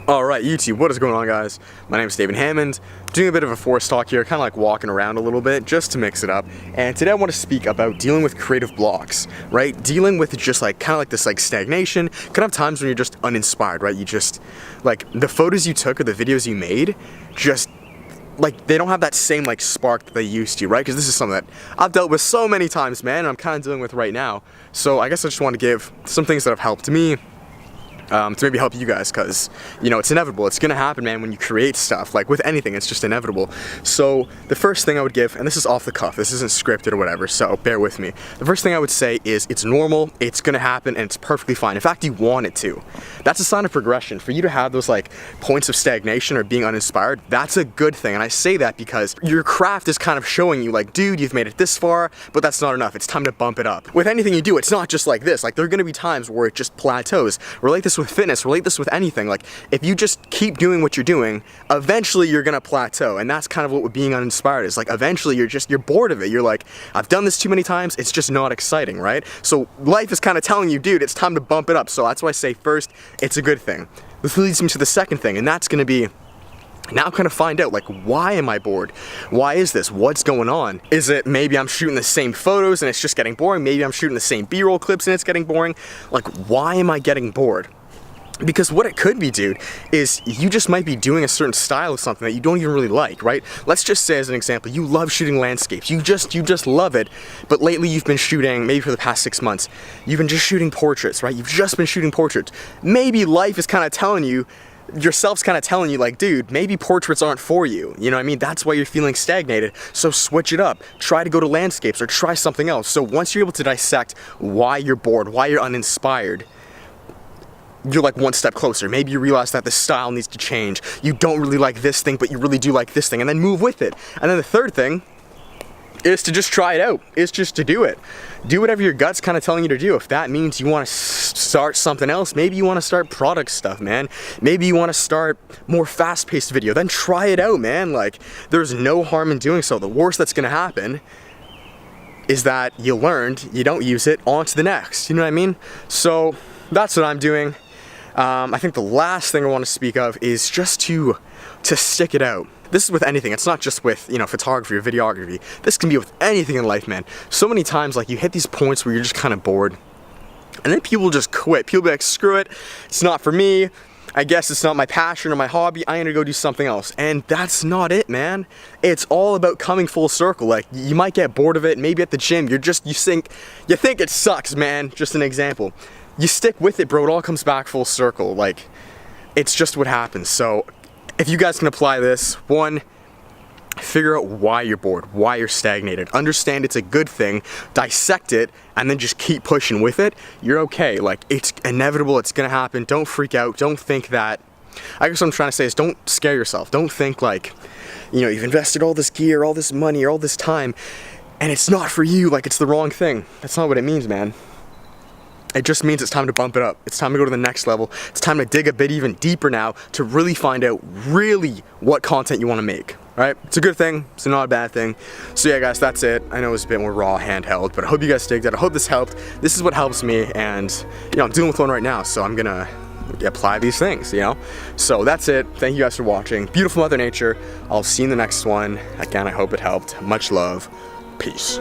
Alright, YouTube, what is going on, guys? My name is Hammond, doing a bit of a forest talk here, kind of like walking around a little bit, just to mix it up. And today I want to speak about dealing with creative blocks, right? Dealing with just like, kind of like this like stagnation, kind of times when you're just uninspired, right? You just, like, the photos you took or the videos you made, just, like, they don't have that same, like, spark that they used to, right? Because this is something that I've dealt with so many times, man, and I'm kind of dealing with right now. So I guess I just want to give some things that have helped me, to maybe help you guys, because, you know, it's inevitable. It's gonna happen, man, when you create stuff. Like, with anything, it's just inevitable. So, the first thing I would give, and this is off the cuff, this isn't scripted or whatever, so bear with me. The first thing I would say is, it's normal, it's gonna happen, and it's perfectly fine. In fact, you want it to. That's a sign of progression. For you to have those, like, points of stagnation or being uninspired, that's a good thing. And I say that because your craft is kind of showing you, like, dude, you've made it this far, but that's not enough. It's time to bump it up. With anything you do, it's not just like this. Like, there are gonna be times where it just plateaus. Relate this with fitness, relate this with anything. Like, if you just keep doing what you're doing, eventually you're gonna plateau. And that's kind of what being uninspired is. Like, eventually you're bored of it. You're like, I've done this too many times, it's just not exciting, right? So life is kind of telling you, dude, it's time to bump it up. So that's why I say first, it's a good thing. This leads me to the second thing, and that's gonna be, now kind of find out, like, why am I bored? Why is this? What's going on? Is it maybe I'm shooting the same photos and it's just getting boring? Maybe I'm shooting the same B-roll clips and it's getting boring? Like, why am I getting bored? Because what it could be, dude, is you just might be doing a certain style of something that you don't even really like, right? Let's just say, as an example, you love shooting landscapes. You just love it, but lately you've been shooting, maybe for the past 6 months, you've been just shooting portraits, right? You've just been shooting portraits. Maybe life is kind of telling you, yourself's kind of telling you, like, dude, maybe portraits aren't for you. You know what I mean? That's why you're feeling stagnated. So switch it up. Try to go to landscapes or try something else. So once you're able to dissect why you're bored, why you're uninspired, you're like one step closer. Maybe you realize that the style needs to change. You don't really like this thing, but you really do like this thing, and then move with it. And then the third thing is to just try it out. It's just to do it. Do whatever your gut's kind of telling you to do. If that means you want to start something else, maybe you want to start product stuff, man. Maybe you want to start more fast-paced video, then try it out, man. Like, there's no harm in doing so. The worst that's gonna happen is that you learned, you don't use it, on to the next. You know what I mean? So that's what I'm doing. I think the last thing I want to speak of is just to stick it out. This is with anything. It's not just with, you know, photography or videography. This can be with anything in life, man. So many times, like, you hit these points where you're just kind of bored, and then people just quit. People be like, screw it, it's not for me. I guess it's not my passion or my hobby. I'm gonna go do something else. And that's not it, man. It's all about coming full circle. Like, you might get bored of it. Maybe at the gym, you think it sucks, man. Just an example. You stick with it, bro. It all comes back full circle. Like, it's just what happens. So if you guys can apply this, one, figure out why you're bored, why you're stagnated. Understand it's a good thing, dissect it, and then just keep pushing with it. You're okay. Like, it's inevitable, it's gonna happen. Don't freak out. Don't think that, I guess what I'm trying to say is, don't scare yourself. Don't think like, you know, you've invested all this gear, all this money, or all this time, and it's not for you, like it's the wrong thing. That's not what it means, man. It just means it's time to bump it up. It's time to go to the next level. It's time to dig a bit even deeper now to really find out really what content you want to make. Right? It's a good thing. It's not a bad thing. So yeah, guys, that's it. I know it was a bit more raw, handheld, but I hope you guys digged it. I hope this helped. This is what helps me, and, you know, I'm dealing with one right now, so I'm gonna apply these things, you know? So that's it. Thank you guys for watching. Beautiful Mother Nature. I'll see you in the next one. Again, I hope it helped. Much love. Peace.